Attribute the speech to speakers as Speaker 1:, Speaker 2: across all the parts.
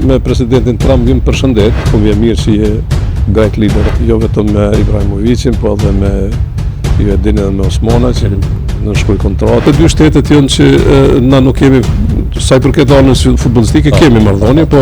Speaker 1: me presidentin Trump vim përshëndet, po vjen mirë që je great leader, jo vetëm me Ibrahimovicin, po edhe me ju e dini edhe me Osmana që në shkruaj kontratë. Të dy shtetet janë që na nuk kemi, sa i përket anës futbollistike kemi marrëdhënie, po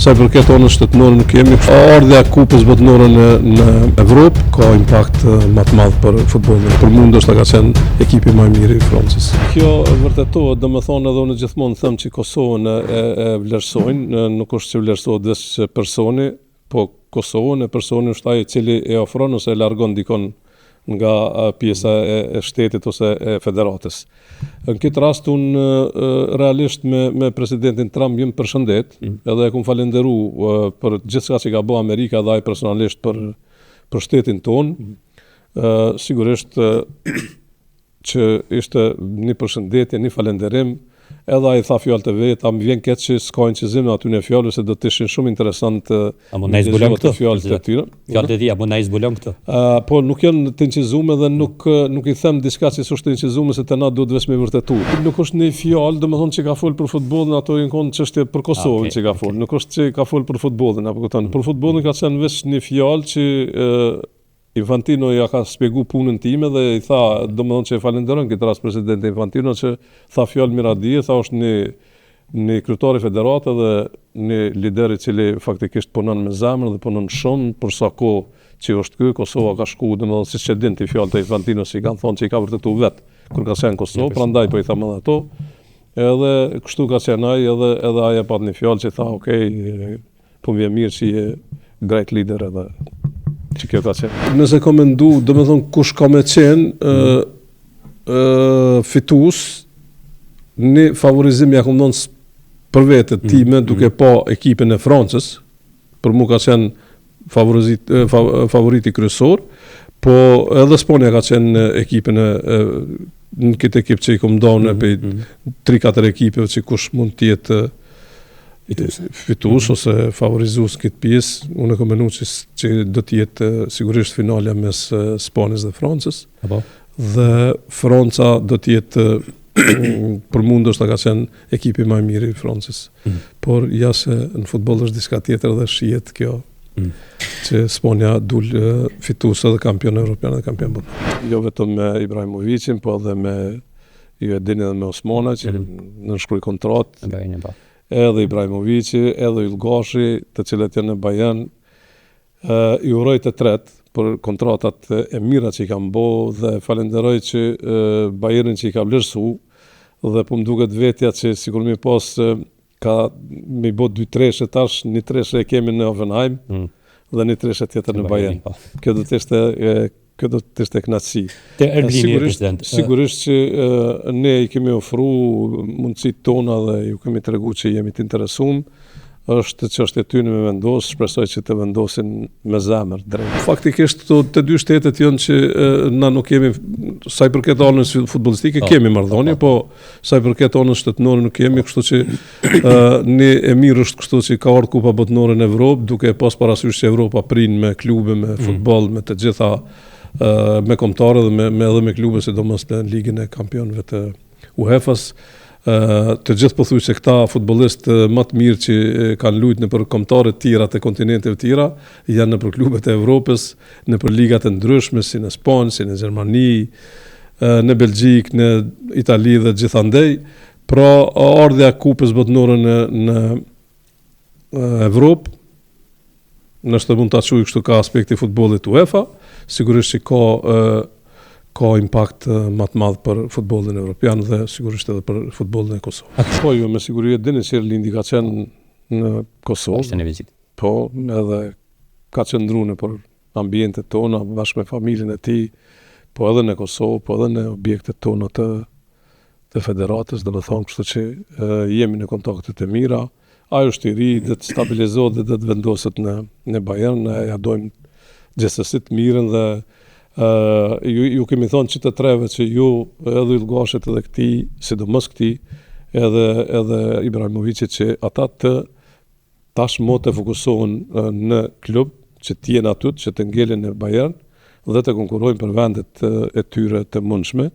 Speaker 1: sa i përket anës shtetërore nuk kemi. Ardha e kupës botërore në Evropë ka impakt më të madh për futbollin. Për mua ndoshta ka qenë ekipi më i mirë i Francës. Kjo vërtetohet, domethënë edhe unë gjithmonë them që Kosovën e vlerësojnë, nuk është që vlerësohet vetëm personi, po Kosovën e personi është ai i cili e ofron ose e largon dikon nga pjesa e shtetit ose e federatës. Në këtë rast unë realisht me presidentin Trump jam përshëndet, edhe e kum falenderu për gjithçka që ka bërë Amerika dhe ai personalisht për shtetin ton. Sigurisht që ishte një përshëndetje, një falenderim, edhe ai tha fjalët e veta, më vjen keq që s'ka incizim aty në fjalë se do të ishin shumë interesant
Speaker 2: fjalët
Speaker 1: e tyre.
Speaker 2: Fjalët e tia, apo na zbulon këtë?
Speaker 1: Po nuk janë të incizume dhe nuk i them diçka që s'është të incizume se të na duhet vetëm vërtetu. Nuk është një fjalë, domethënë që ka fol për futbollin, ato janë kon çështje për Kosovën që ka fol. Nuk është që ka fol për futbollin, apo kupton. Për futbollin ka qenë vetëm një fjalë që Infantino ja ka shpjegu punën time dhe i tha, domethënë që e falenderoj këtë rast presidentin Infantino që tha fjalë miradije, tha është një kryetar i federatë dhe një lider i cili faktikisht punon me zemër dhe punon shumë për sa kohë që është ky. Kosova ka shku, domethënë siç e din ti fjalët e Infantinos i kanë thonë që i ka vërtetuar vet kur ka qenë në Kosovë, prandaj po i tham edhe ato. Edhe kështu ka qenë ai, edhe ai e pat një fjalë që tha, "Okej, po më vjen mirë që je great leader edhe që kjo ka qenë." Nëse ka mendu, domethënë kush ka me qenë fitues, një favorizim ja kom dhënë për vete time duke pa ekipin e Francës, për mua ka qenë favoriti kryesor, po edhe Spanja ka qenë ekipin në këtë ekip që i kom dhënë për 3-4 ekipeve që kush mund të jetë fitues ose favorizues këtë pjesë. Unë kam menuar që do të jetë sigurisht finalja mes Spanjës dhe Francës. Dhe Franca do të jetë për mua ndoshta ka qenë ekipi më i mirë i Francës. Por ja se në futboll është diçka tjetër dhe shihet kjo. Që Spanja dul fitues edhe kampion evropian dhe kampion botror. Jo vetëm me Ibrahimovicin, po edhe me ju e dini edhe me Osmana që në shkruaj kontratë. Edhe Ibrahimovici, edhe Ylgashi, të cilët janë në Bayern, i uroj të tret për kontratat e mira që i kanë bërë dhe falenderoj që Bayernin që i ka vlerësu dhe po më duket vetja që sikur mi pas ka me bë 2 treshe tash, një treshe e kemi në Hoffenheim dhe një treshe tjetër në Bayern. Kjo do të ishte kënaqësi. Sigurisht që ne i kemi ofru mundësitë tona dhe ju kemi tregu që jemi të interesuar. Është çështje e tyre me vendos, shpresoj që të vendosin me zemër drejt. Faktikisht të dy shtetet janë që na nuk kemi, sa i përket anës futbollistike kemi marrëdhënie, po sa i përket anës shtetërore nuk kemi, kështu që ne e mirë është kështu që ka ardhur Kupa Botërore në Evropë, duke pas parasysh që Evropa prin me klube, me futboll, me të gjitha me kombëtarë dhe edhe me klube, sidomos në ligën e kampionëve të UEFA-s. Të gjithë po thuaj se këta futbollistë më të mirë që kanë luajtur në për kombëtare të tjera të kontinenteve të tjera janë në për klubet e Evropës, në për ligat e ndryshme si në Spanjë, si në Gjermani, në Belgjik, në Itali dhe gjithandej. Pra ardha e kupës botërore në Evropë, nëse mund ta quaj kështu, ka aspekti futbollit UEFA, sigurisht që ka impakt më të madh për futbollin evropian dhe sigurisht edhe për futbollin e Kosovës. Po ju me siguri e dini se Lindi ka qenë në Kosovë.
Speaker 2: Ishte në vizitë.
Speaker 1: Po, edhe ka qëndruar për ambientet tona bashkë me familjen e tij, po edhe në Kosovë, po edhe në objektet tona të federatës, domethënë kështu që jemi në kontakte të mira. Ajo është i ri, do të stabilizohet dhe do të vendoset në Bayern, ne ja dojmë gjithsesi të mirën dhe ju kemi thonë që të treve që ju edhe Ylgashit edhe këti, sidomos këti, edhe Ibrahimovicit që ata të tashmë të fokusohen në klub, që t'jenë aty, që të ngelin në Bayern dhe të konkurrojnë për vendet e tyre të mundshme.